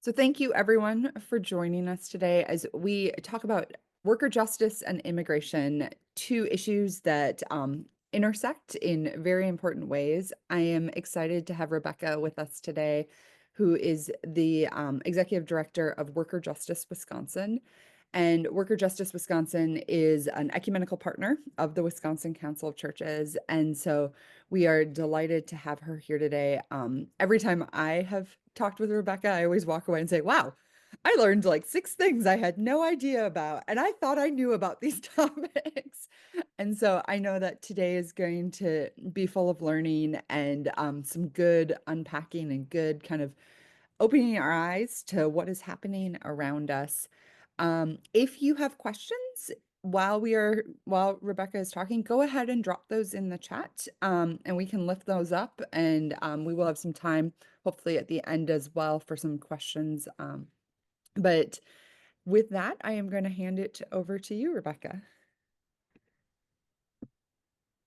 So, thank you everyone for joining us today as we talk about worker justice and immigration, two issues that intersect in very important ways. I am excited to have Rebecca with us today, who is the executive director of Worker Justice Wisconsin. And Worker Justice Wisconsin is an ecumenical partner of the Wisconsin Council of Churches. And so we are delighted to have her here today. Every time I have talked with Rebecca, I always walk away and say, wow, I learned like six things I had no idea about, and I thought I knew about these topics. And so I know that today is going to be full of learning and some good unpacking and good kind of opening our eyes to what is happening around us. If you have questions while Rebecca is talking, go ahead and drop those in the chat, and we can lift those up, and we will have some time, hopefully at the end as well, for some questions. But with that, I am going to hand it over to you, Rebecca.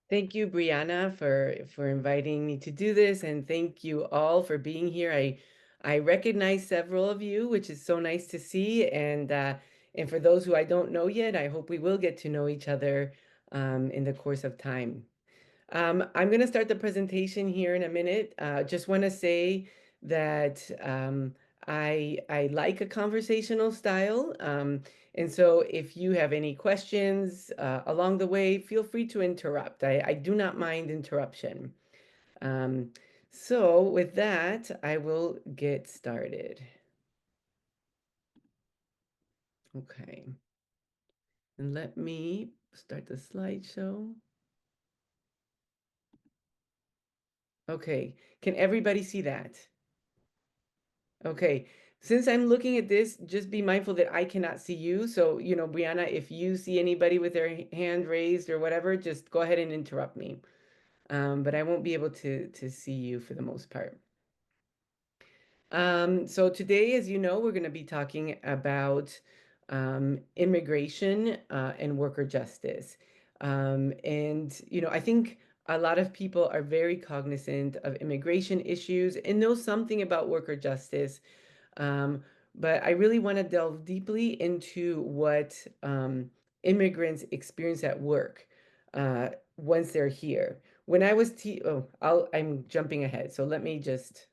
Thank you, Brianna, for inviting me to do this, and thank you all for being here. I recognize several of you, which is so nice to see, and for those who I don't know yet, I hope we will get to know each other in the course of time. I'm going to start the presentation here in a minute. Just want to say that I like a conversational style. And so if you have any questions along the way, feel free to interrupt. I do not mind interruption. Um, so with that, I will get started. Okay. And let me start the slideshow. Okay. Can everybody see that? Okay. Since I'm looking at this, just be mindful that I cannot see you. So, Brianna, if you see anybody with their hand raised or whatever, just go ahead and interrupt me. But I won't be able to see you for the most part. So today, as you know, we're going to be talking about immigration and worker justice. I think a lot of people are very cognizant of immigration issues and know something about worker justice. Um, but I really want to delve deeply into what immigrants experience at work once they're here. When I was I'm jumping ahead, so let me just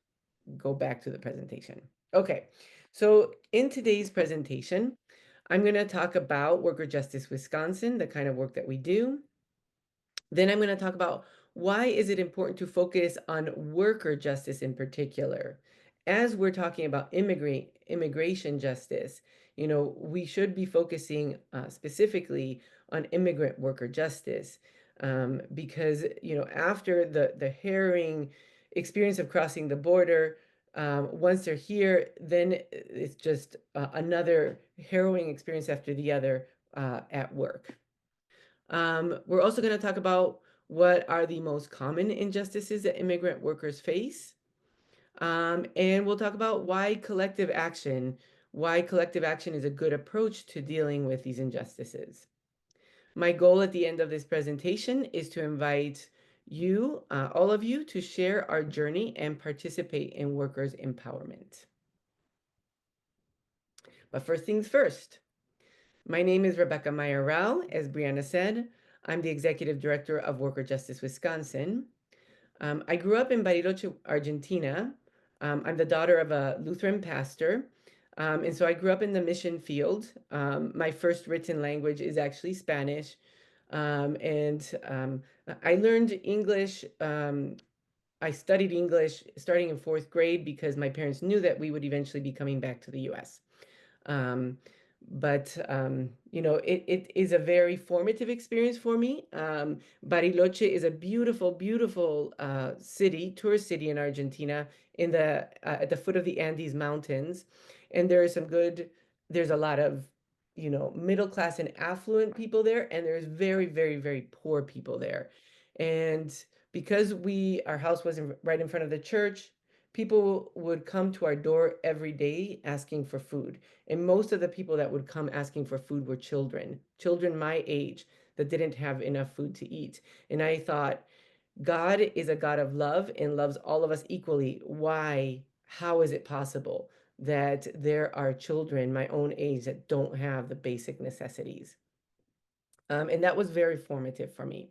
go back to the presentation. Okay, so in today's presentation, I'm going to talk about Worker Justice Wisconsin, the kind of work that we do. Then I'm going to talk about why is it important to focus on worker justice in particular. As we're talking about immigration justice, we should be focusing specifically on immigrant worker justice because, after the harrowing experience of crossing the border, once they're here, then it's just another harrowing experience after the other at work. We're also going to talk about what are the most common injustices that immigrant workers face. And we'll talk about why collective action is a good approach to dealing with these injustices. My goal at the end of this presentation is to invite you, all of you, to share our journey and participate in workers' empowerment. But first things first, my name is Rebecca Meier-Rao. As Brianna said, I'm the executive director of Worker Justice Wisconsin. I grew up in Bariloche, Argentina. I'm the daughter of a Lutheran pastor. And so I grew up in the mission field. My first written language is actually Spanish. And I learned English. I studied English starting in fourth grade because my parents knew that we would eventually be coming back to the US. Um, it is a very formative experience for me. Bariloche is a beautiful, beautiful tourist city in Argentina, at the foot of the Andes Mountains, and there's a lot of, middle class and affluent people there, and there's very, very, very poor people there, and because our house was right in front of the church, people would come to our door every day asking for food. And most of the people that would come asking for food were children my age that didn't have enough food to eat. And I thought, God is a God of love and loves all of us equally. Why? How is it possible that there are children my own age that don't have the basic necessities. And that was very formative for me.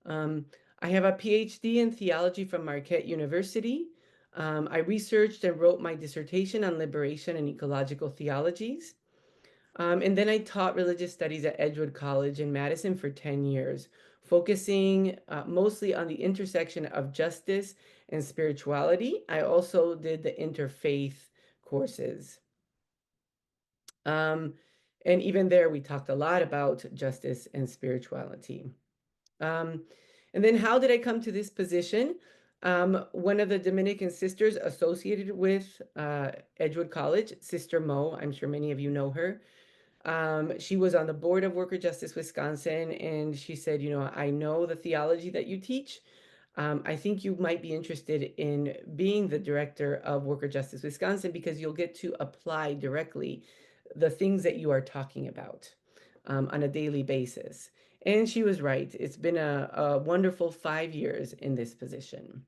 Um, I have a PhD in theology from Marquette University. I researched and wrote my dissertation on liberation and ecological theologies. And then I taught religious studies at Edgewood College in Madison for 10 years, focusing mostly on the intersection of justice and spirituality. I also did the interfaith courses. Um, and even there, we talked a lot about justice and spirituality. Um, and then how did I come to this position? One of the Dominican sisters associated with Edgewood College, Sister Mo, I'm sure many of you know her. She was on the board of Worker Justice Wisconsin, and she said, I know the theology that you teach. I think you might be interested in being the director of Worker Justice Wisconsin because you'll get to apply directly the things that you are talking about on a daily basis. And she was right. It's been a wonderful 5 years in this position.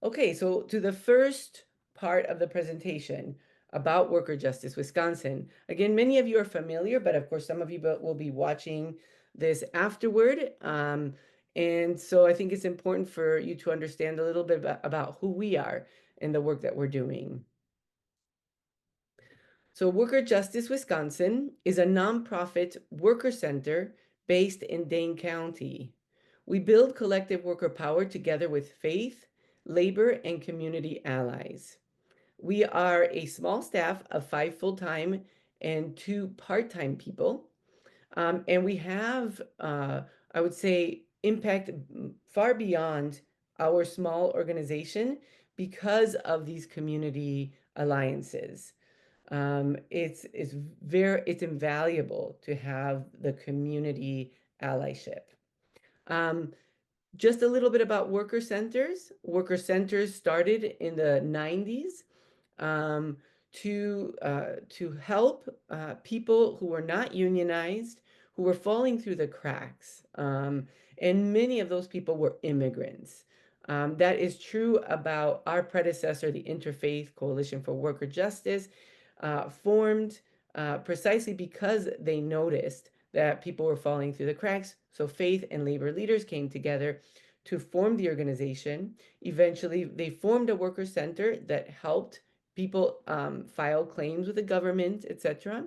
Okay, so to the first part of the presentation about Worker Justice Wisconsin. Again, many of you are familiar, but of course, some of you will be watching this afterward. And so I think it's important for you to understand a little bit about who we are and the work that we're doing. So Worker Justice Wisconsin is a nonprofit worker center based in Dane County. We build collective worker power together with faith, labor, and community allies. We are a small staff of 5 full-time and 2 part-time people. And we have, I would say, impact far beyond our small organization because of these community alliances. It's invaluable to have the community allyship. Um, just a little bit about worker centers. Worker centers started in the 90s um, to help people who were not unionized, who were falling through the cracks. And many of those people were immigrants. That is true about our predecessor, the Interfaith Coalition for Worker Justice, formed precisely because they noticed that people were falling through the cracks. So faith and labor leaders came together to form the organization. Eventually, they formed a worker center that helped people file claims with the government, etc.,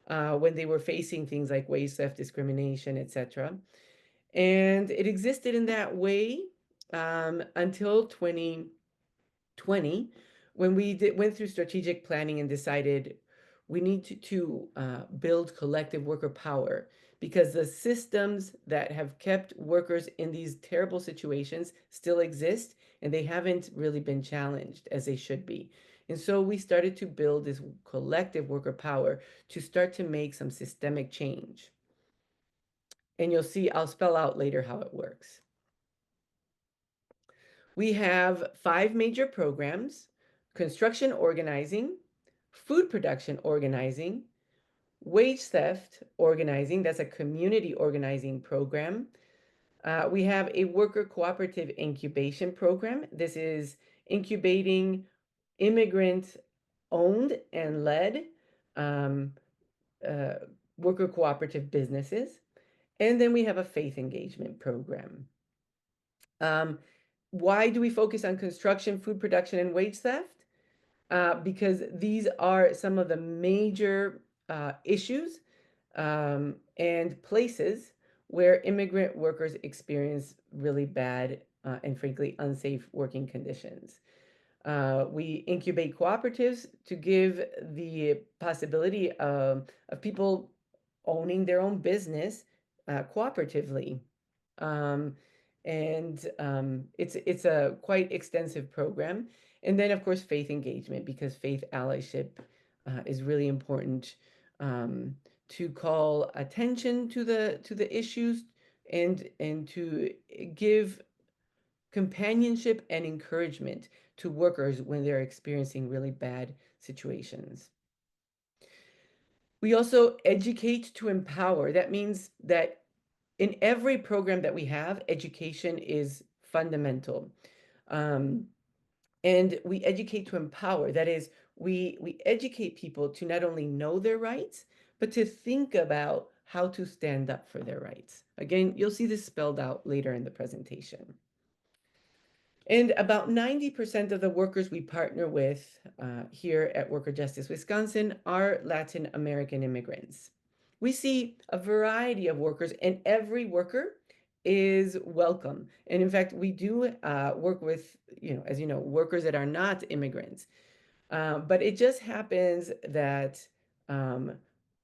when they were facing things like wage theft, discrimination, etc. And it existed in that way until 2020, when we went through strategic planning and decided we need to build collective worker power because the systems that have kept workers in these terrible situations still exist and they haven't really been challenged as they should be. And so we started to build this collective worker power to start to make some systemic change. And you'll see, I'll spell out later how it works. We have 5 major programs: construction organizing, food production organizing, wage theft organizing, that's a community organizing program. We have a worker cooperative incubation program. This is incubating immigrant owned and led um, uh, worker cooperative businesses. And then we have a faith engagement program. Um, why do we focus on construction, food production, and wage theft? Because these are some of the major issues and places where immigrant workers experience really bad and frankly unsafe working conditions. We incubate cooperatives to give the possibility of people owning their own business cooperatively. Um, it's a quite extensive program. And then, of course, faith engagement, because faith allyship is really important to call attention to the issues and to give companionship and encouragement to workers when they're experiencing really bad situations. We also educate to empower. That means that in every program that we have, education is fundamental. Um, And we educate to empower. That is, we educate people to not only know their rights, but to think about how to stand up for their rights. Again, you'll see this spelled out later in the presentation. And about 90% of the workers we partner with here at Worker Justice Wisconsin are Latin American immigrants. We see a variety of workers, and every worker is welcome. And in fact, we do work with, as you know, workers that are not immigrants. But it just happens that um,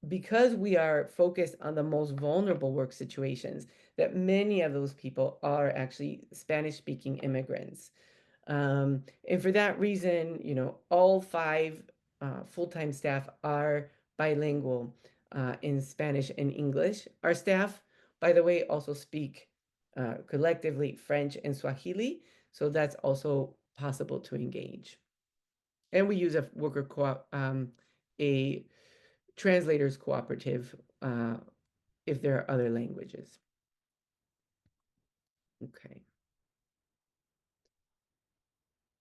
because we are focused on the most vulnerable work situations, that many of those people are actually Spanish-speaking immigrants. And for that reason, all five full-time staff are bilingual in Spanish and English. Our staff, by the way, also speak collectively French and Swahili, so that's also possible to engage. And we use a translators cooperative uh, if there are other languages. Okay.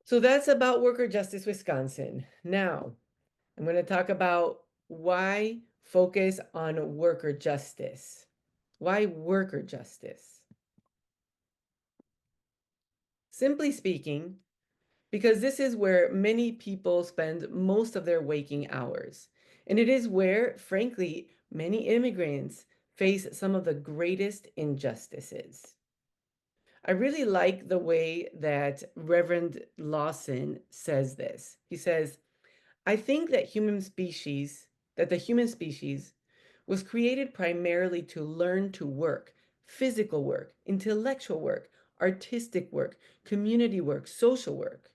So that's about Worker Justice Wisconsin. Now, I'm going to talk about why focus on worker justice. Why worker justice? Simply speaking, because this is where many people spend most of their waking hours. And it is where, frankly, many immigrants face some of the greatest injustices. I really like the way that Reverend Lawson says this. He says, I think that the human species was created primarily to learn to work, physical work, intellectual work, artistic work, community work, social work.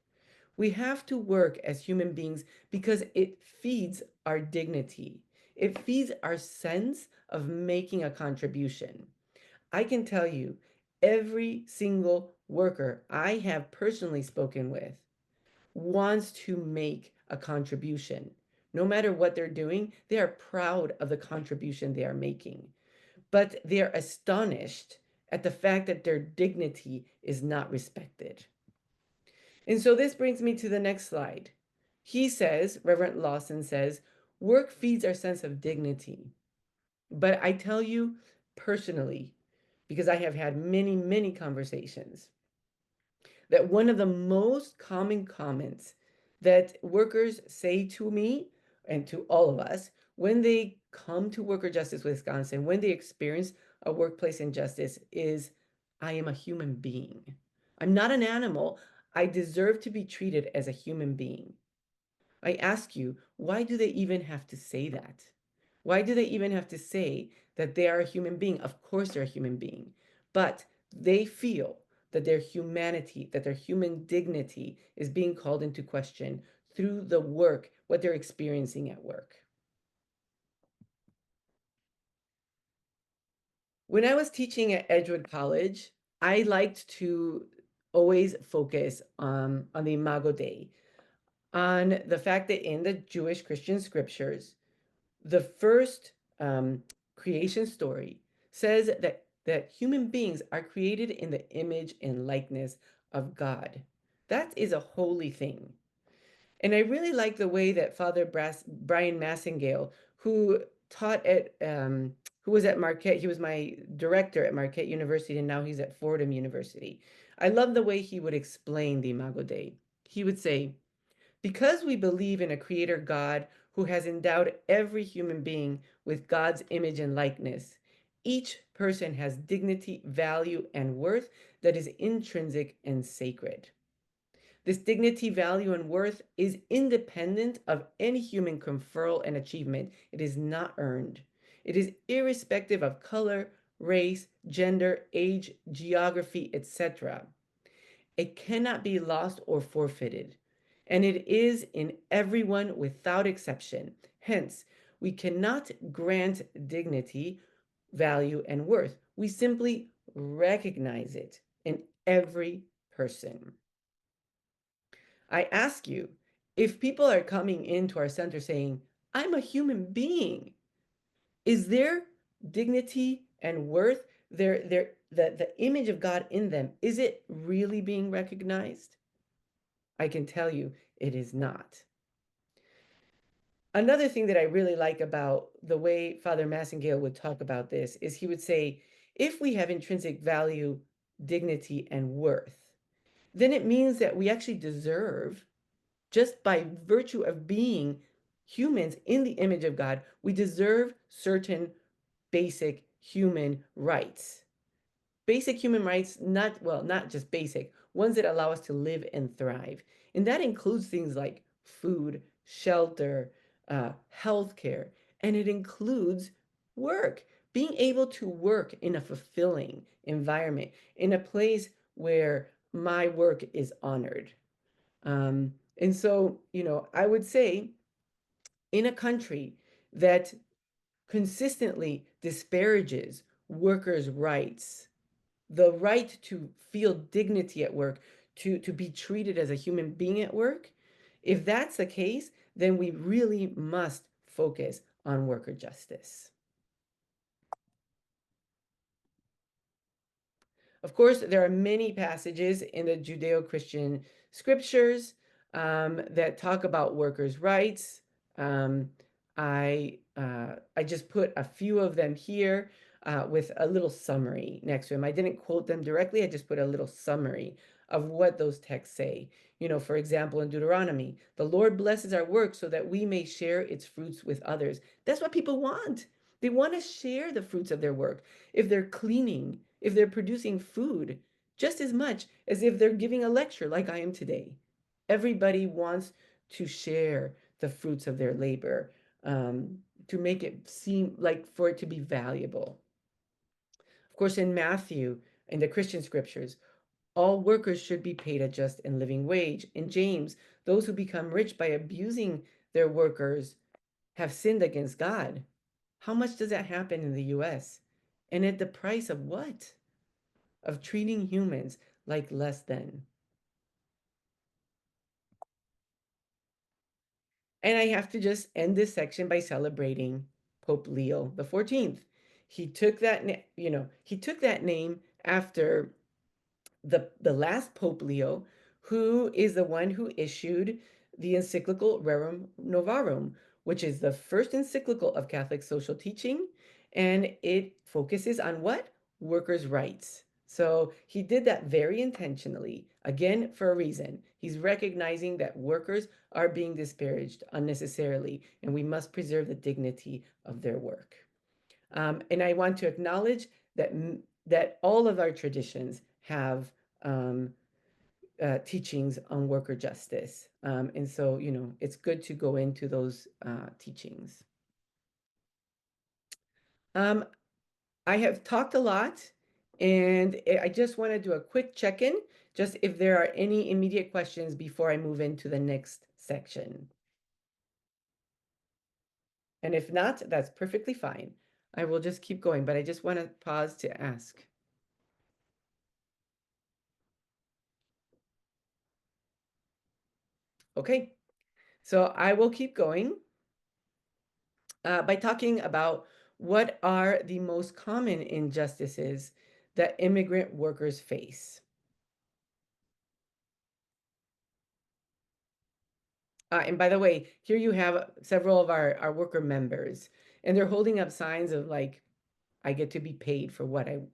We have to work as human beings because it feeds our dignity. It feeds our sense of making a contribution. I can tell you, every single worker I have personally spoken with wants to make a contribution. No matter what they're doing, they are proud of the contribution they are making. But they're astonished at the fact that their dignity is not respected. And so this brings me to the next slide. He says, Reverend Lawson says, work feeds our sense of dignity. But I tell you personally, because I have had many, many conversations, that one of the most common comments that workers say to me and to all of us when they come to Worker Justice Wisconsin, when they experience a workplace injustice, is I am a human being. I'm not an animal. I deserve to be treated as a human being. I ask you, why do they even have to say that? Why do they even have to say that they are a human being? Of course, they're a human being, but they feel that their humanity, that their human dignity is being called into question through the work, what they're experiencing at work. When I was teaching at Edgewood College, I liked to always focus on the Imago Dei, on the fact that in the Jewish Christian scriptures, the first creation story says that human beings are created in the image and likeness of God. That is a holy thing. And I really like the way that Brian Massengale, who taught who was at Marquette, he was my director at Marquette University, and now he's at Fordham University. I love the way he would explain the Imago Dei. He would say, because we believe in a creator God who has endowed every human being with God's image and likeness, each person has dignity, value, and worth that is intrinsic and sacred. This dignity, value, and worth is independent of any human conferral and achievement. It is not earned. It is irrespective of color, race, gender, age, geography, etc. It cannot be lost or forfeited, and it is in everyone without exception. Hence, we cannot grant dignity, value, and worth. We simply recognize it in every person. I ask you, if people are coming into our center saying, I'm a human being, is their dignity and worth, the image of God in them, is it really being recognized? I can tell you it is not. Another thing that I really like about the way Father Massengale would talk about this is he would say, if we have intrinsic value, dignity, and worth, then it means that we actually deserve, just by virtue of being humans in the image of God, we deserve certain basic human rights. Basic human rights, not, well, not just basic, ones that allow us to live and thrive. And that includes things like food, shelter, healthcare, and it includes work. Being able to work in a fulfilling environment, in a place where my work is honored. And so, I would say in a country that consistently disparages workers' rights, the right to feel dignity at work, to be treated as a human being at work, if that's the case, then we really must focus on worker justice. Of course, there are many passages in the Judeo-Christian scriptures that talk about workers' rights. Um, I just put a few of them here with a little summary next to them. I didn't quote them directly. I just put a little summary of what those texts say. For example, in Deuteronomy, the Lord blesses our work so that we may share its fruits with others. That's what people want. They want to share the fruits of their work. If they're cleaning, if they're producing food, just as much as if they're giving a lecture like I am today. Everybody wants to share the fruits of their labor, to make it seem like for it to be valuable. Of course, in Matthew, in the Christian scriptures, all workers should be paid a just and living wage. In James, those who become rich by abusing their workers have sinned against God. How much does that happen in the US? And at the price of what? Of treating humans like less than. And I have to just end this section by celebrating Pope Leo the 14th. He took that name after the last Pope Leo, who is the one who issued the encyclical Rerum Novarum, which is the first encyclical of Catholic social teaching, and it focuses on what? Workers' rights. So he did that very intentionally, again, for a reason. He's recognizing that workers are being disparaged unnecessarily, and we must preserve the dignity of their work. And I want to acknowledge that all of our traditions have um, teachings on worker justice. And so, it's good to go into those teachings. Um, I have talked a lot, and I just want to do a quick check-in, just if there are any immediate questions before I move into the next section. And if not, that's perfectly fine. I will just keep going, but I just want to pause to ask. Okay, so I will keep going by talking about what are the most common injustices that immigrant workers face. And by the way, here you have several of our worker members, and they're holding up signs of like, I get to be paid for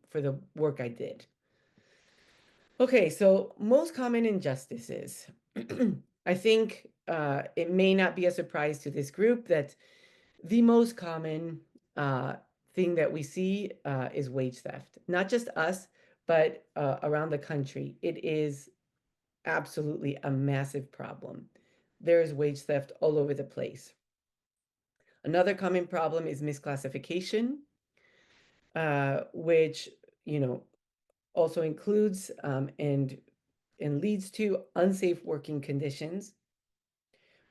for the work I did. Okay, so most common injustices. I think it may not be a surprise to this group that the most common thing that we see is wage theft. Not just us, but around the country. It is absolutely a massive problem. There is wage theft all over the place. Another common problem is misclassification, which, you know, also includes and leads to unsafe working conditions.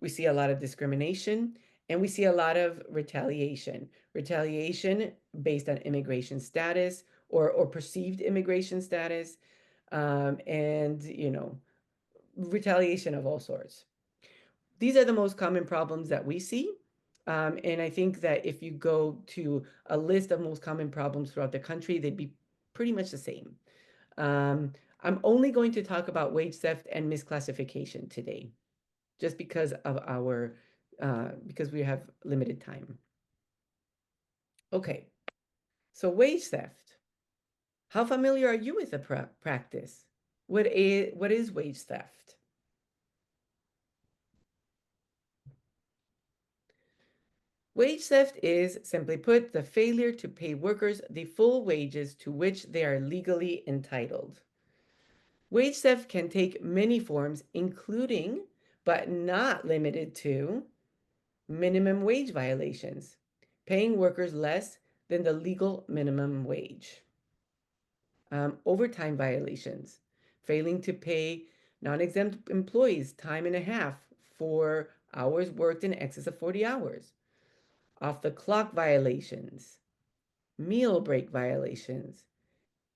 We see a lot of discrimination, and we see a lot of retaliation. Retaliation based on immigration status or perceived immigration status, and, retaliation of all sorts. These are the most common problems that we see. And I think that if you go to a list of most common problems throughout the country, they'd be pretty much the same. Um, I'm only going to talk about wage theft and misclassification today, just because of because we have limited time. Okay, so wage theft. How familiar are you with the practice? What is wage theft? Wage theft is, simply put, the failure to pay workers the full wages to which they are legally entitled. Wage theft can take many forms, including, but not limited to, minimum wage violations, paying workers less than the legal minimum wage, overtime violations, failing to pay non-exempt employees time and a half for hours worked in excess of 40 hours, off the clock violations, meal break violations,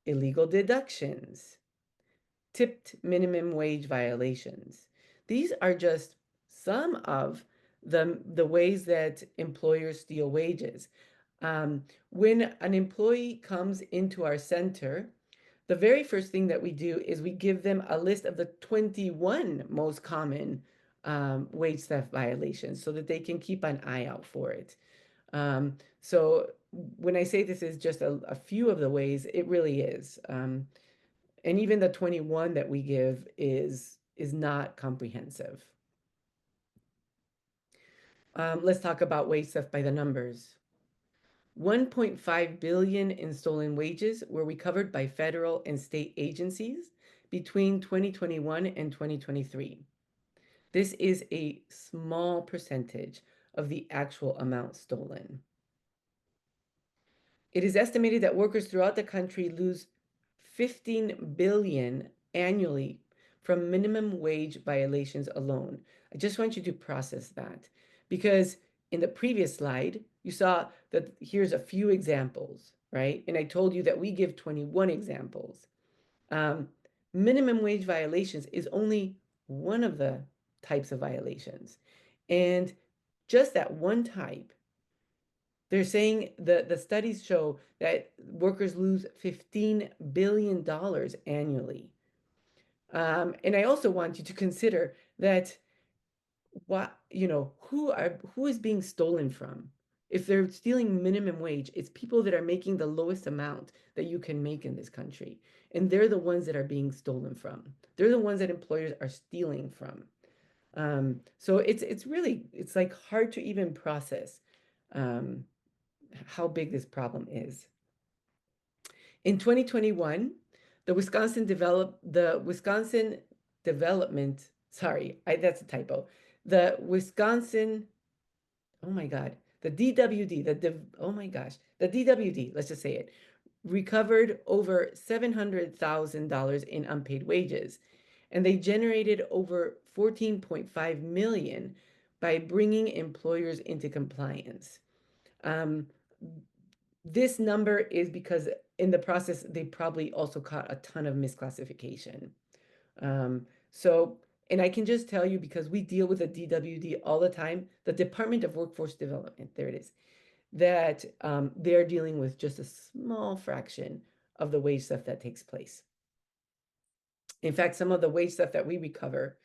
illegal deductions, tipped minimum wage violations. These are just some of the ways that employers steal wages. When an employee comes into our center, the very first thing that we do is we give them a list of the 21 most common wage theft violations so that they can keep an eye out for it. So when I say this is just a few of the ways, it really is. And even the 21 that we give is not comprehensive. Let's talk about wage theft by the numbers. 1.5 billion in stolen wages were recovered by federal and state agencies between 2021 and 2023. This is a small percentage of the actual amount stolen. It is estimated that workers throughout the country lose 15 billion annually from minimum wage violations alone. I just want you to process that because in the previous slide, you saw that here's a few examples, right? And I told you that we give 21 examples. Um, Minimum wage violations is only one of the types of violations. And just that one type, they're saying the studies show that workers lose $15 billion annually. And I also want you to consider that who is being stolen from? If they're stealing minimum wage, it's people that are making the lowest amount that you can make in this country. And they're the ones that are being stolen from. They're the ones that employers are stealing from. So it's really, it's like hard to even process um, how big this problem is. In 2021, the Wisconsin Development, sorry, that's a typo. The Wisconsin, oh my God, the DWD, oh my gosh, the DWD, let's just say it, recovered over $700,000 in unpaid wages, and they generated over 14.5 million by bringing employers into compliance. Um, this number is because in the process, they probably also caught a ton of misclassification. So, and I can just tell you because we deal with the DWD all the time, the Department of Workforce Development, there it is, that they're dealing with just a small fraction of the wage stuff that takes place. In fact, some of the wage stuff that we recover,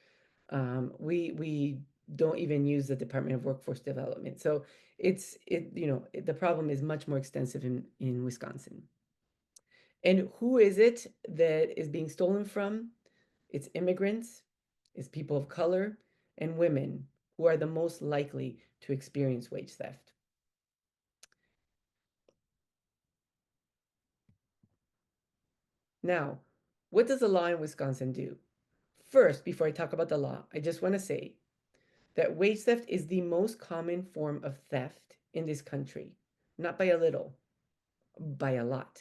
we don't even use the Department of Workforce Development. So the problem is much more extensive in Wisconsin. And who is it that is being stolen from? It's immigrants, it's people of color, and women who are the most likely to experience wage theft. Now, what does the law in Wisconsin do? First, before I talk about the law, I just want to say that wage theft is the most common form of theft in this country, not by a little, by a lot.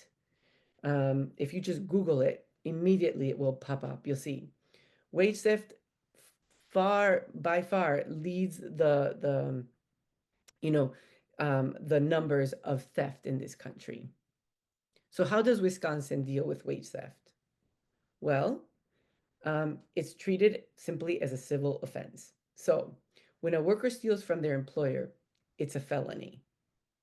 If you just Google it, immediately it will pop up. You'll see wage theft by far leads the numbers of theft in this country. So how does Wisconsin deal with wage theft? Well, it's treated simply as a civil offense. So when a worker steals from their employer, it's a felony.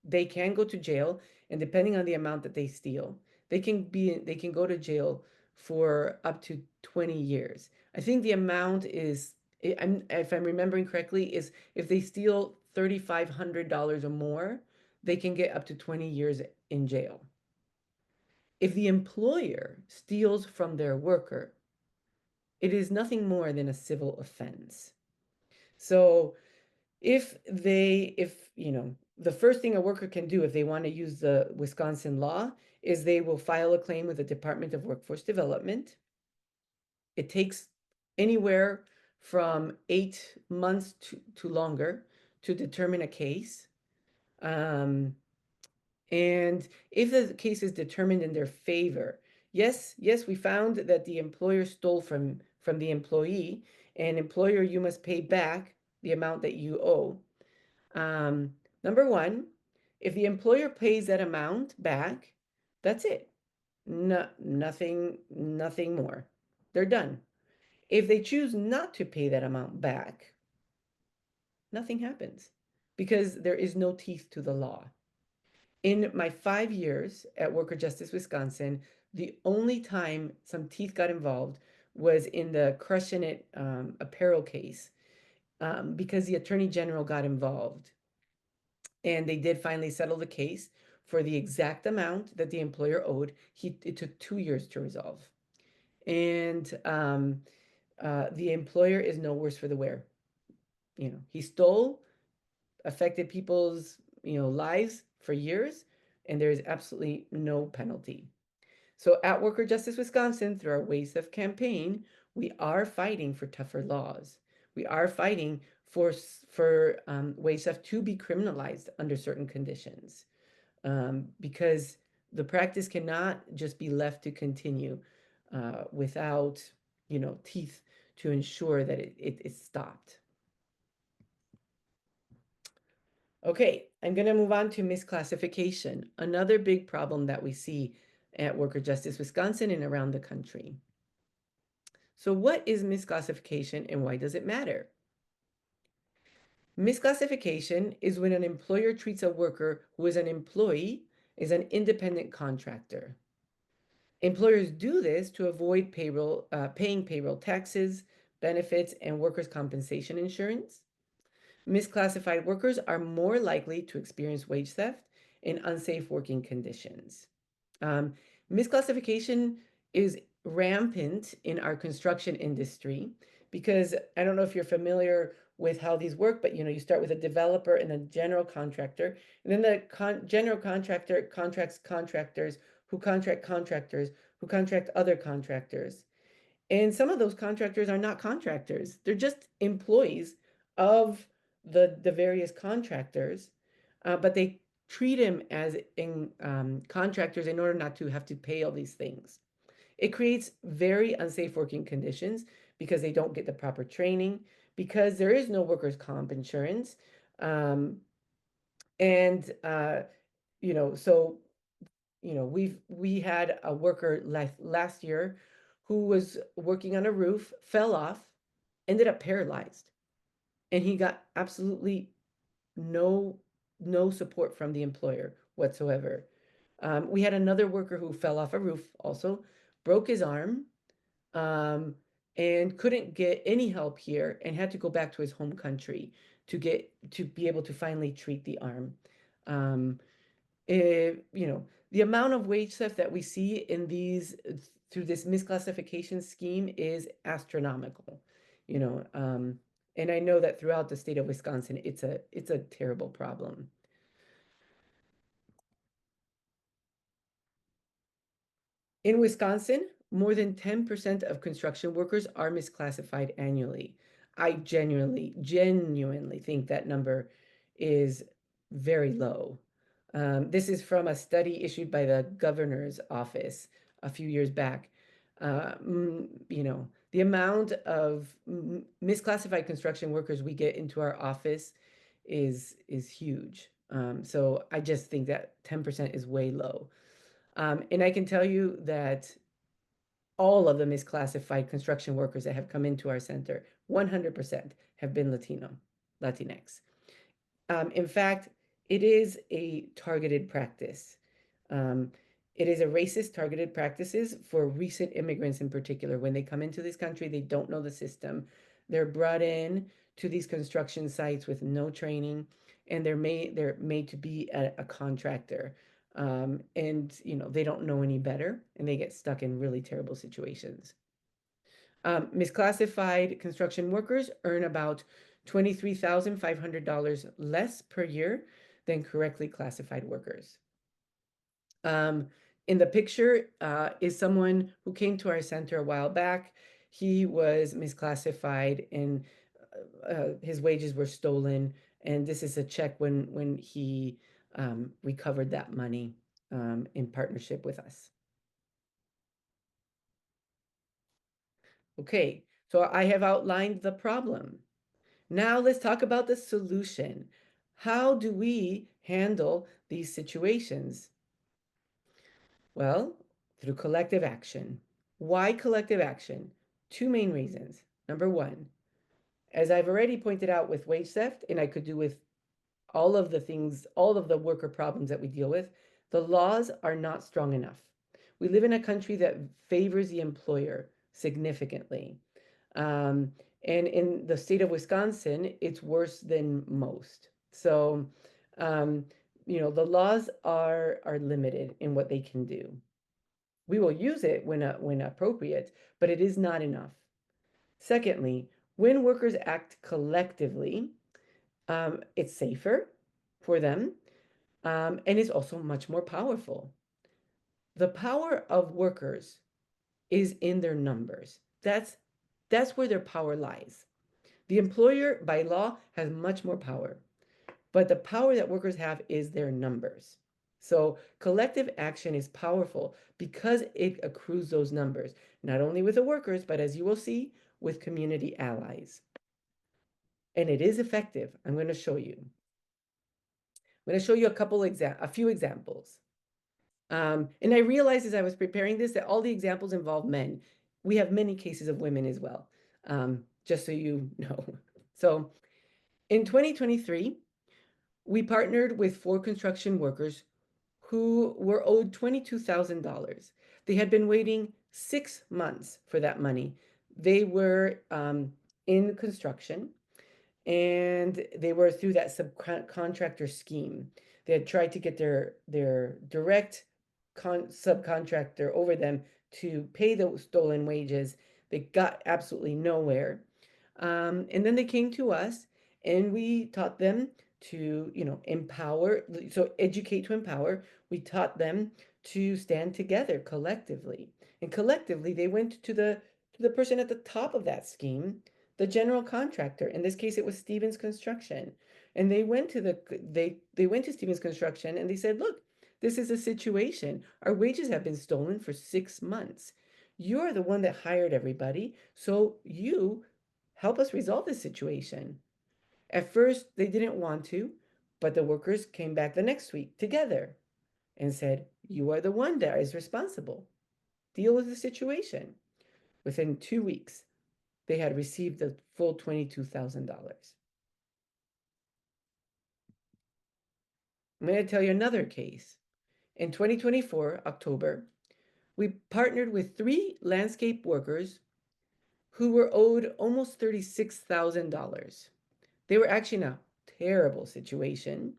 They can go to jail, and depending on the amount that they steal, they can go to jail for up to 20 years. I think the amount is, if I'm remembering correctly, is if they steal $3,500 or more, they can get up to 20 years in jail. If the employer steals from their worker, it is nothing more than a civil offense. So if the first thing a worker can do if they want to use the Wisconsin law is they will file a claim with the Department of Workforce Development. It takes anywhere from 8 months to longer to determine a case. And if the case is determined in their favor, yes, we found that the employer stole from the employee, and employer, you must pay back the amount that you owe. Number one, if the employer pays that amount back, that's it. No, nothing more. They're done. If they choose not to pay that amount back, nothing happens because there is no teeth to the law. In my 5 years at Worker Justice Wisconsin, the only time some teeth got involved was in the Crushing It apparel case, because the Attorney General got involved. And they did finally settle the case for the exact amount that the employer owed. It took 2 years to resolve. And the employer is no worse for the wear. He stole, affected people's, lives for years, and there is absolutely no penalty. So at Worker Justice Wisconsin, through our Waste Theft campaign, we are fighting for tougher laws. We are fighting for wage theft to be criminalized under certain conditions, because the practice cannot just be left to continue without, teeth to ensure that it is stopped. Okay, I'm going to move on to misclassification, another big problem that we see at Worker Justice Wisconsin and around the country. So what is misclassification and why does it matter? Misclassification is when an employer treats a worker who is an employee as an independent contractor. Employers do this to avoid paying payroll taxes, benefits, and workers' compensation insurance. Misclassified workers are more likely to experience wage theft and unsafe working conditions. Misclassification is rampant in our construction industry because I don't know if you're familiar with how these work, but you start with a developer and a general contractor, and then the general contractor contracts contractors who contract contractors who contract other contractors. And some of those contractors are not contractors. They're just employees of the various contractors, but they treat them as contractors in order not to have to pay all these things. It creates very unsafe working conditions because they don't get the proper training, because there is no workers' comp insurance. And so we had a worker last year who was working on a roof, fell off, ended up paralyzed, and he got absolutely no support from the employer whatsoever. We had another worker who fell off a roof also, broke his arm, and couldn't get any help here and had to go back to his home country to be able to finally treat the arm. The amount of wage theft that we see in through this misclassification scheme is astronomical, and I know that throughout the state of Wisconsin, it's a terrible problem. In Wisconsin, more than 10% of construction workers are misclassified annually. I genuinely think that number is very low. This is from a study issued by the governor's office a few years back. The amount of misclassified construction workers we get into our office is huge. So I just think that 10% is way low. And I can tell you that all of the misclassified construction workers that have come into our center, 100% have been Latinx. In fact, it is a targeted practice. It is a racist targeted practices for recent immigrants in particular. When they come into this country, they don't know the system. They're brought in to these construction sites with no training, and they're made to be a contractor. And they don't know any better, and they get stuck in really terrible situations. Misclassified construction workers earn about $23,500 less per year than correctly classified workers. Um, in the picture is someone who came to our center a while back. He was misclassified and his wages were stolen. And this is a check when he recovered that money in partnership with us. Okay, so I have outlined the problem. Now let's talk about the solution. How do we handle these situations? Well, through collective action. Why collective action? Two main reasons. Number one, as I've already pointed out with wage theft, and I could do with all of the things, all of the worker problems that we deal with, the laws are not strong enough. We live in a country that favors the employer significantly. Um, and in the state of Wisconsin, it's worse than most. So, um, the laws are limited in what they can do. We will use it when appropriate, but it is not enough. Secondly, when workers act collectively, it's safer for them, and it's also much more powerful. The power of workers is in their numbers. That's where their power lies. The employer, by law, has much more power, but the power that workers have is their numbers. So collective action is powerful because it accrues those numbers, not only with the workers, but as you will see, with community allies. And it is effective. I'm going to show you. I'm going to show you a few examples. And I realized as I was preparing this that all the examples involve men. We have many cases of women as well, just so you know. So in 2023, we partnered with 4 construction workers who were owed $22,000. They had been waiting 6 months for that money. They were in construction and they were through that subcontractor scheme. They had tried to get their direct subcontractor over them to pay those stolen wages. They got absolutely nowhere. And then they came to us and we taught them to, empower, so educate to empower. We taught them to stand together collectively. And collectively, they went to the person at the top of that scheme, the general contractor. In this case, it was Stevens Construction. And they went to Stevens Construction and they said, look, this is a situation. Our wages have been stolen for 6 months. You're the one that hired everybody, so you help us resolve this situation. At first, they didn't want to, but the workers came back the next week together and said, you are the one that is responsible. Deal with the situation. Within 2 weeks, they had received the full $22,000. I'm going to tell you another case. In 2024, October, we partnered with 3 landscape workers who were owed almost $36,000. They were actually in a terrible situation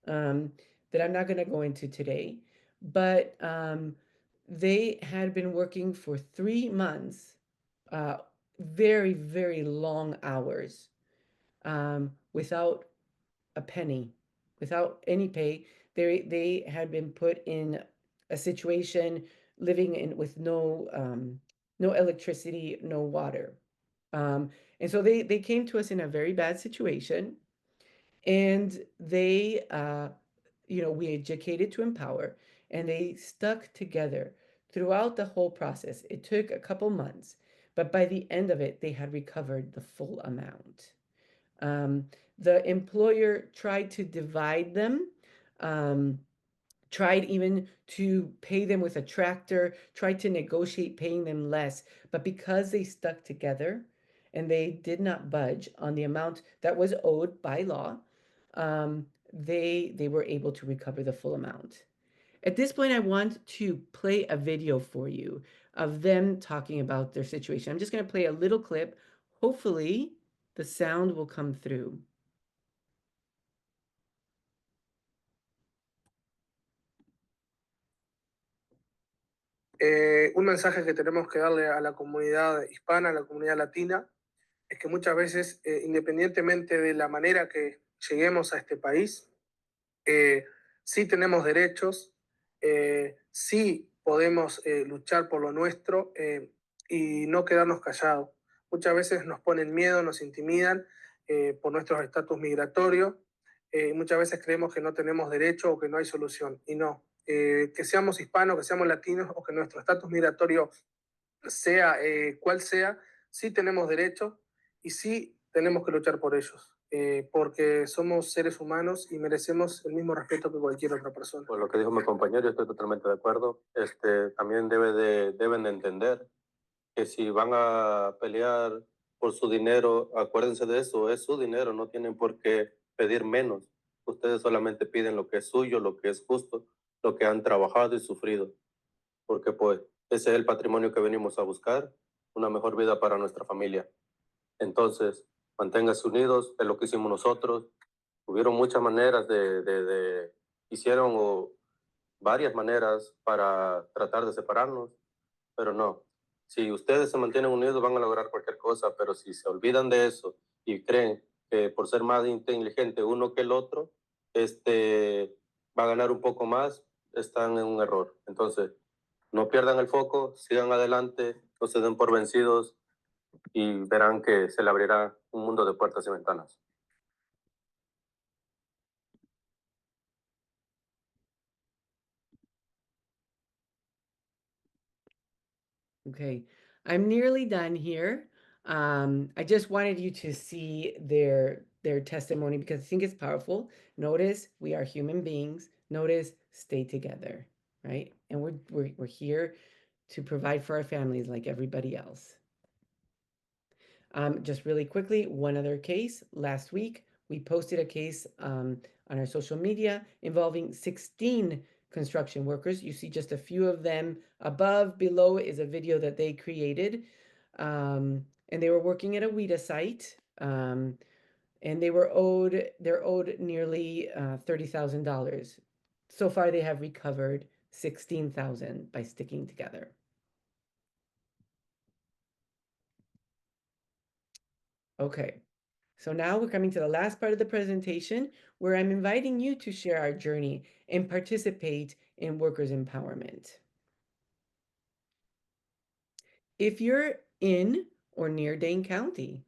um, that I'm not going to go into today, but they had been working for 3 months, uh, very, very long hours, without a penny, without any pay. They had been put in a situation living in with no electricity, no water. Um, and so they came to us in a very bad situation, and we educated to empower, and they stuck together throughout the whole process. It took a couple months, but by the end of it, they had recovered the full amount. Um, the employer tried to divide them, um, tried even to pay them with a tractor, tried to negotiate paying them less, but because they stuck together and they did not budge on the amount that was owed by law, they were able to recover the full amount. At this point, I want to play a video for you of them talking about their situation. I'm just going to play a little clip. Hopefully, the sound will come through. Un mensaje que tenemos que darle a la comunidad hispana, a la comunidad latina, es que muchas veces, independientemente de la manera que lleguemos a este país, sí tenemos derechos, sí podemos luchar por lo nuestro y no quedarnos callados. Muchas veces nos ponen miedo, nos intimidan por nuestros estatus migratorios. Muchas veces creemos que no tenemos derecho o que no hay solución. Y no, que seamos hispanos, que seamos latinos o que nuestro estatus migratorio sea cual sea, sí tenemos derechos y sí tenemos que luchar por ellos, porque somos seres humanos y merecemos el mismo respeto que cualquier otra persona. Por lo que dijo mi compañero, yo estoy totalmente de acuerdo. También deben de entender que si van a pelear por su dinero, acuérdense de eso, es su dinero, no tienen por qué pedir menos. Ustedes solamente piden lo que es suyo, lo que es justo, lo que han trabajado y sufrido, porque pues ese es el patrimonio que venimos a buscar, una mejor vida para nuestra familia. Entonces, manténganse unidos, es lo que hicimos nosotros. Hubieron muchas maneras hicieron varias maneras para tratar de separarnos, pero no. Si ustedes se mantienen unidos van a lograr cualquier cosa, pero si se olvidan de eso y creen que por ser más inteligente uno que el otro, va a ganar un poco más, están en un error. Entonces, no pierdan el foco, sigan adelante, no se den por vencidos y verán que se le abrirá un mundo de puertas y ventanas. Okay, I'm nearly done here. I just wanted you to see their testimony because I think it's powerful. Notice we are human beings. Notice stay together, right? And we're here to provide for our families like everybody else. Just really quickly, one other case. Last week, we posted a case on our social media involving 16 construction workers. You see just a few of them. Above, below is a video that they created. And they were working at a WIDA site. And they're owed nearly $30,000. So far, they have recovered $16,000 by sticking together. Okay, so now we're coming to the last part of the presentation where I'm inviting you to share our journey and participate in workers' empowerment. If you're in or near Dane County,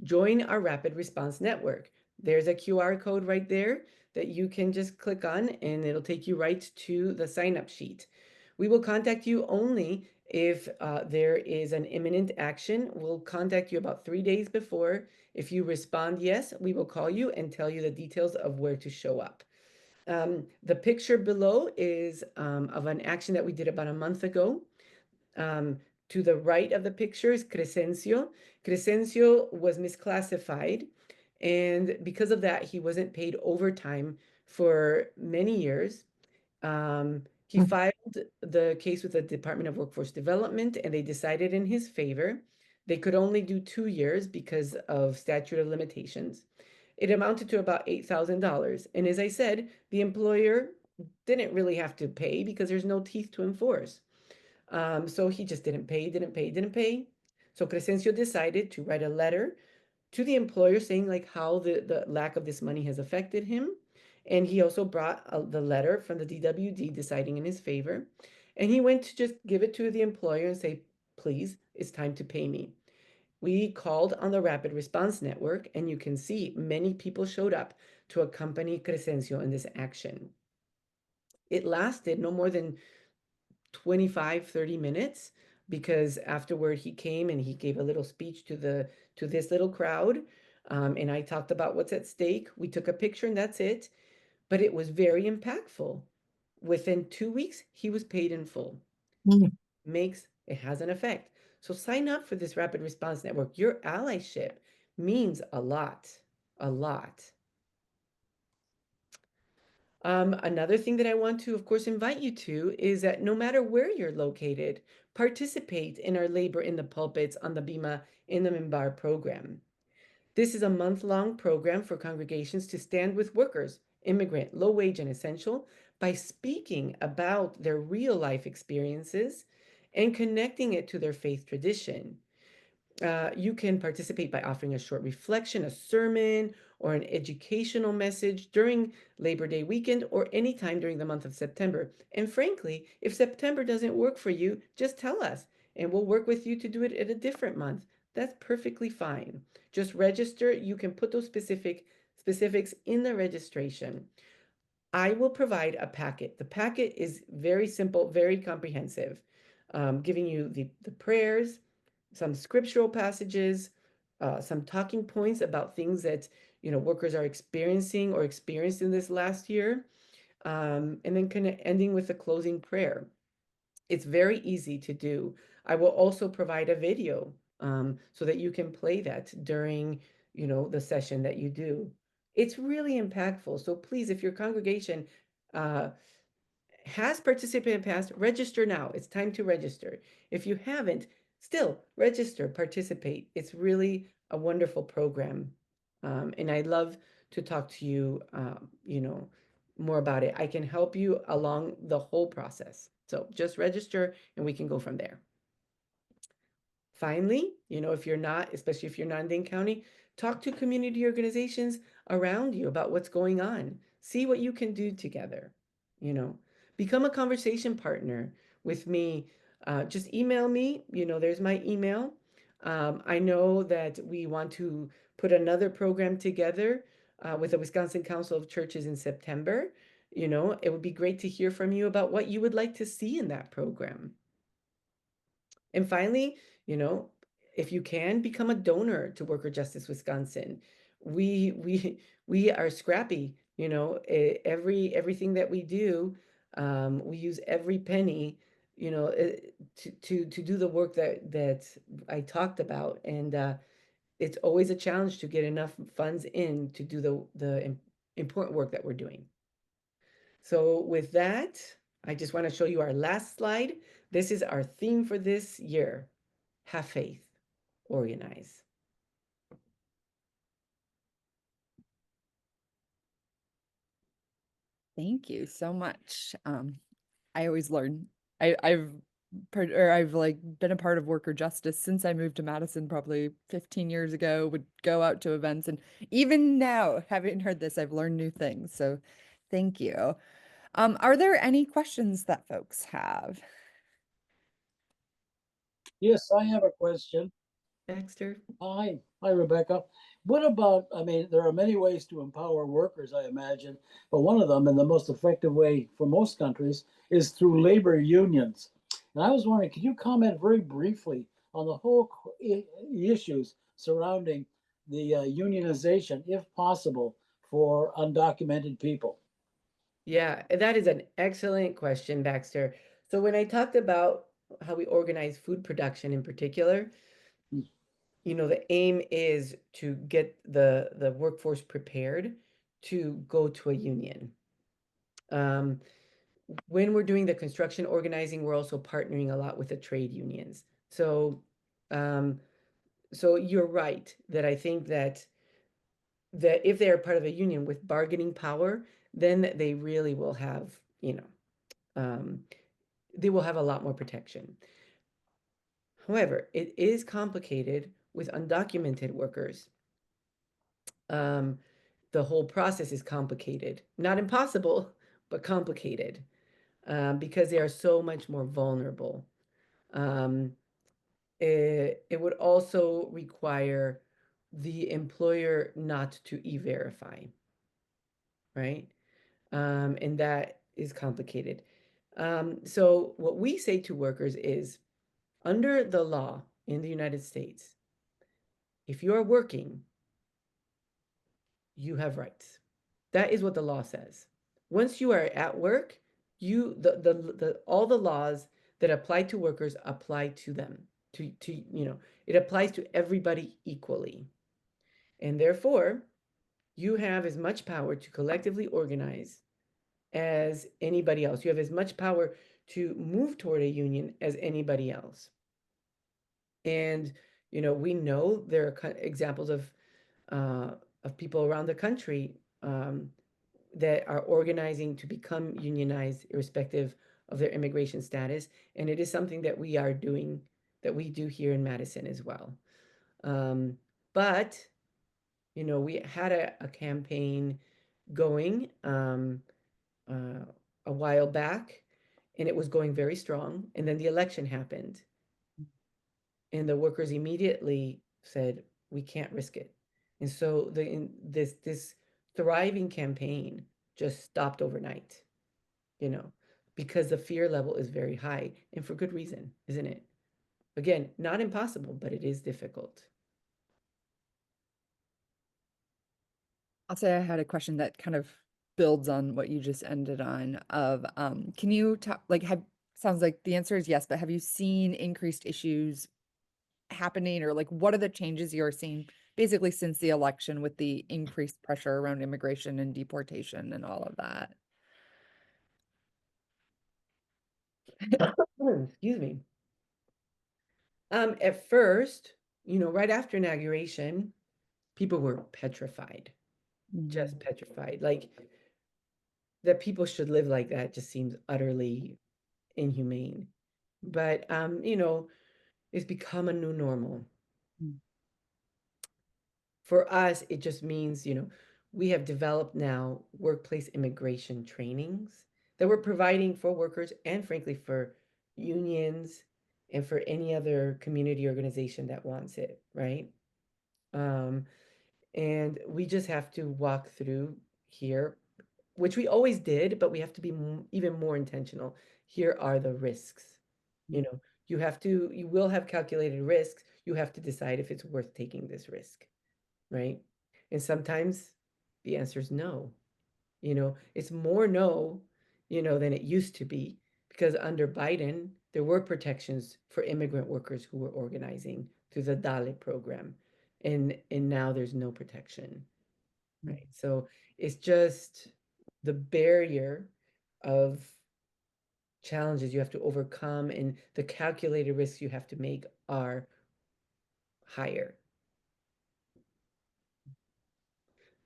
join our Rapid Response Network. There's a QR code right there that you can just click on and it'll take you right to the sign-up sheet. We will contact you only if there is an imminent action. We'll contact you about 3 days before. If you respond yes, we will call you and tell you the details of where to show up. The picture below is of an action that we did about a month ago. To the right of the picture is Crescencio. Crescencio was misclassified, and because of that, he wasn't paid overtime for many years. He filed the case with the Department of Workforce Development, and they decided in his favor. They could only do 2 years because of statute of limitations. It amounted to about $8,000. And as I said, the employer didn't really have to pay because there's no teeth to enforce. So he just didn't pay. So Crescencio decided to write a letter to the employer saying like how the lack of this money has affected him. And he also brought the letter from the DWD deciding in his favor. And he went to just give it to the employer and say, please, it's time to pay me. We called on the Rapid Response Network, and you can see many people showed up to accompany Crescencio in this action. It lasted no more than 25, 30 minutes because afterward he came and he gave a little speech to this little crowd. And I talked about what's at stake. We took a picture and that's it. But it was very impactful. Within 2 weeks, he was paid in full. It has an effect. So sign up for this Rapid Response Network. Your allyship means a lot, a lot. Another thing that I want to, of course, invite you to is that no matter where you're located, participate in our Labor in the Pulpits on the Bima in the Mimbar program. This is a month-long program for congregations to stand with workers, immigrant, low-wage, and essential, by speaking about their real-life experiences and connecting it to their faith tradition. You can participate by offering a short reflection, a sermon, or an educational message during Labor Day weekend or anytime during the month of September. And frankly, if September doesn't work for you, just tell us and we'll work with you to do it at a different month. That's perfectly fine. Just register. You can put those specifics in the registration. I will provide a packet. The packet is very simple, very comprehensive, giving you the prayers, some scriptural passages, some talking points about things that workers are experiencing or experienced in this last year, and then kind of ending with a closing prayer. It's very easy to do. I will also provide a video so that you can play that during the session that you do. It's really impactful. So please, if your congregation uh, has participated in the past, register now. It's time to register. If you haven't, still register, participate. It's really a wonderful program. And I'd love to talk to you, more about it. I can help you along the whole process. So just register and we can go from there. Finally, if you're not, especially if you're not in Dane County, talk to community organizations around you about what's going on. See what you can do together. Become a conversation partner with me. Just email me. There's my email. I know that we want to put another program together with the Wisconsin Council of Churches in September. It would be great to hear from you about what you would like to see in that program. And finally, you know, if you can, become a donor to Worker Justice Wisconsin. We are scrappy, everything that we do, we use every penny, to do the work that I talked about. And it's always a challenge to get enough funds in to do the important work that we're doing. So with that, I just want to show you our last slide. This is our theme for this year. Have faith, organize. Thank you so much. I always learn. I've like been a part of worker justice since I moved to Madison probably 15 years ago, would go out to events, and even now, having heard this, I've learned new things. So thank you. Are there any questions that folks have? Yes, I have a question. Baxter? Hi, Rebecca. What about, I mean, there are many ways to empower workers, I imagine, but one of them, and the most effective way for most countries, is through labor unions. And I was wondering, could you comment very briefly on the whole issues surrounding the unionization, if possible, for undocumented people? Yeah, that is an excellent question, Baxter. So when I talked about how we organize food production in particular, the aim is to get the workforce prepared to go to a union. When we're doing the construction organizing, we're also partnering a lot with the trade unions. So, so you're right that I think that if they are part of a union with bargaining power, then they really will have, they will have a lot more protection. However, it is complicated with undocumented workers. The whole process is complicated, not impossible, but complicated, because they are so much more vulnerable. It would also require the employer not to e-verify, right? And that is complicated. So what we say to workers is, under the law in the United States, if you are working, you have rights. That is what the law says. Once you are at work, all the laws that apply to workers apply to them. It applies to everybody equally. And therefore, you have as much power to collectively organize as anybody else. You have as much power to move toward a union as anybody else. And, we know there are examples of people around the country that are organizing to become unionized, irrespective of their immigration status. And it is something that we are doing, that we do here in Madison as well. But, we had a campaign going a while back, and it was going very strong. And then the election happened. And the workers immediately said, we can't risk it. And so this thriving campaign just stopped overnight, you know, because the fear level is very high, and for good reason, isn't it? Again, not impossible, but it is difficult. I'll say I had a question that kind of builds on what you just ended on of, can you talk, like, sounds like the answer is yes, but have you seen increased issues happening, or like, what are the changes you're seeing basically since the election with the increased pressure around immigration and deportation and all of that? Excuse me. At first, right after inauguration, people were petrified, just petrified. Like, that people should live like that just seems utterly inhumane. But, it's become a new normal. Mm. For us, it just means, we have developed now workplace immigration trainings that we're providing for workers and, frankly, for unions and for any other community organization that wants it, right? And we just have to walk through here, which we always did, but we have to be even more intentional. Here are the risks. You will have calculated risks. You have to decide if it's worth taking this risk, right? And sometimes the answer is no. It's more no, than it used to be, because under Biden, there were protections for immigrant workers who were organizing through the DALE program. And now there's no protection, right? So it's just the barrier of challenges you have to overcome, and the calculated risks you have to make are higher.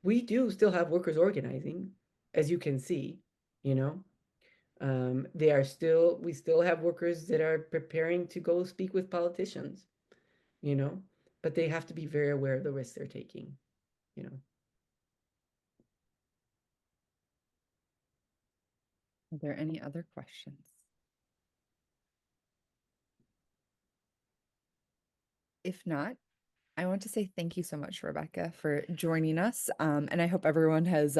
We do still have workers organizing, as you can see, you know. We still have workers that are preparing to go speak with politicians, but they have to be very aware of the risks they're taking, you know. Are there any other questions? If not, I want to say thank you so much, Rebecca, for joining us. And I hope everyone has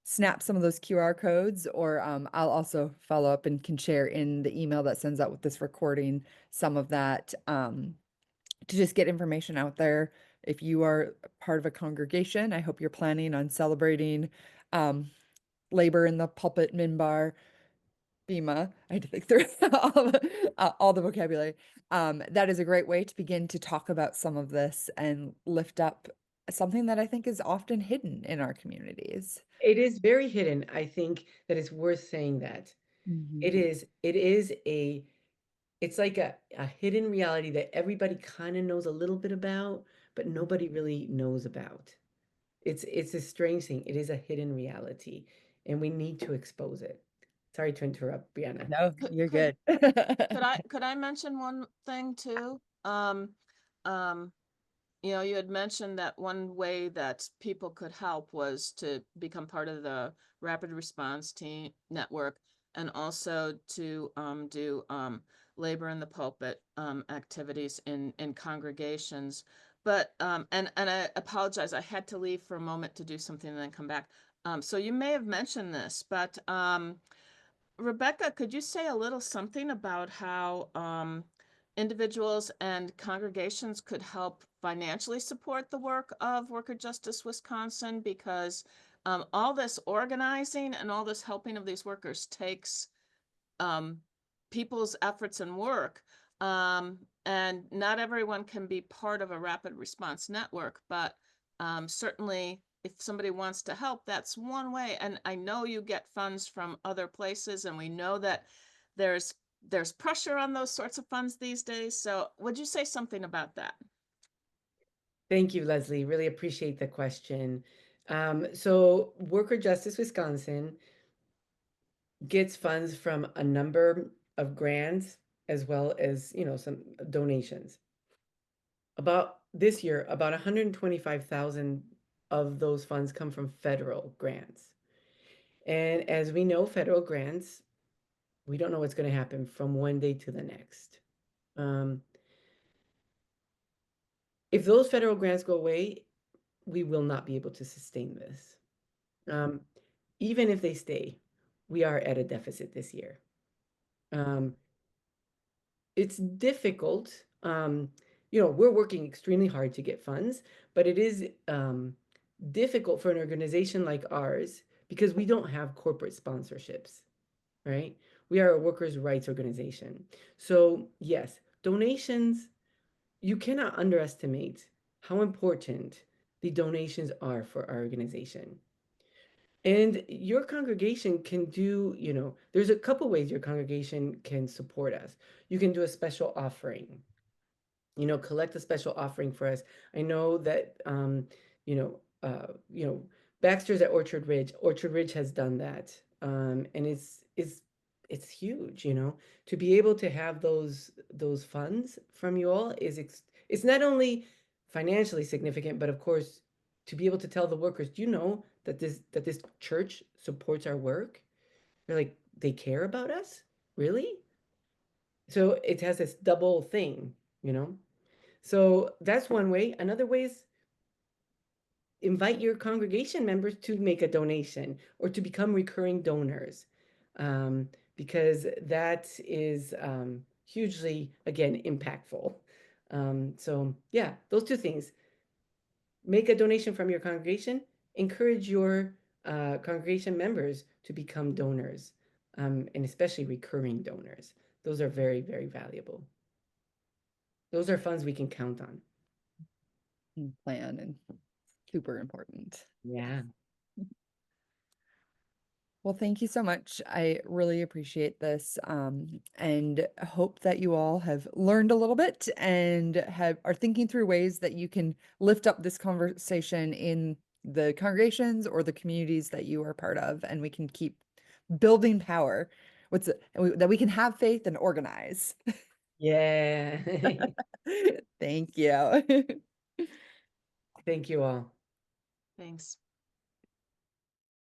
snapped some of those QR codes, or I'll also follow up and can share in the email that sends out with this recording some of that to just get information out there. If you are part of a congregation, I hope you're planning on celebrating labor in the pulpit minbar. Bima, I had to think through all the vocabulary. That is a great way to begin to talk about some of this and lift up something that I think is often hidden in our communities. It is very hidden. I think that it's worth saying that. It is it's like a hidden reality that everybody kind of knows a little bit about, but nobody really knows about. It's a strange thing. It is a hidden reality, and we need to expose it. Sorry to interrupt, Brianna. No, you're good. Could I mention one thing too? You had mentioned that one way that people could help was to become part of the rapid response team network, and also to do labor in the pulpit activities in congregations. But and I apologize, I had to leave for a moment to do something and then come back. So you may have mentioned this, but Rebecca, could you say a little something about how individuals and congregations could help financially support the work of Worker Justice Wisconsin? Because all this organizing and all this helping of these workers takes people's efforts and work. And not everyone can be part of a rapid response network, but certainly if somebody wants to help, that's one way. And I know you get funds from other places, and we know that there's pressure on those sorts of funds these days. So would you say something about that? Thank you, Leslie. Really appreciate the question. So Worker Justice Wisconsin gets funds from a number of grants as well as, some donations. About this year, about 125,000 of those funds come from federal grants. And as we know, federal grants, we don't know what's going to happen from one day to the next. If those federal grants go away, we will not be able to sustain this. Even if they stay, we are at a deficit this year. It's difficult. We're working extremely hard to get funds, but it is difficult for an organization like ours because we don't have corporate sponsorships, right? We are a workers' rights organization. So, yes, donations, you cannot underestimate how important the donations are for our organization. And your congregation can do, there's a couple ways your congregation can support us. You can do a special offering, collect a special offering for us. I know that, Baxter's at Orchard Ridge. Orchard Ridge has done that. And it's huge, to be able to have those funds from you all it's not only financially significant, but of course, to be able to tell the workers, do you know that this church supports our work? They're like, they care about us? Really? So it has this double thing, So that's one way. Another way is invite your congregation members to make a donation or to become recurring donors, because that is hugely, again, impactful. So yeah, those two things. Make a donation from your congregation, encourage your congregation members to become donors, and especially recurring donors. Those are very, very valuable. Those are funds we can count on. Plan and super important. Yeah. Well, thank you so much. I really appreciate this, and hope that you all have learned a little bit and are thinking through ways that you can lift up this conversation in the congregations or the communities that you are part of, and we can keep building power. That we can have faith and organize. Yeah. Thank you. Thank you all. Thanks.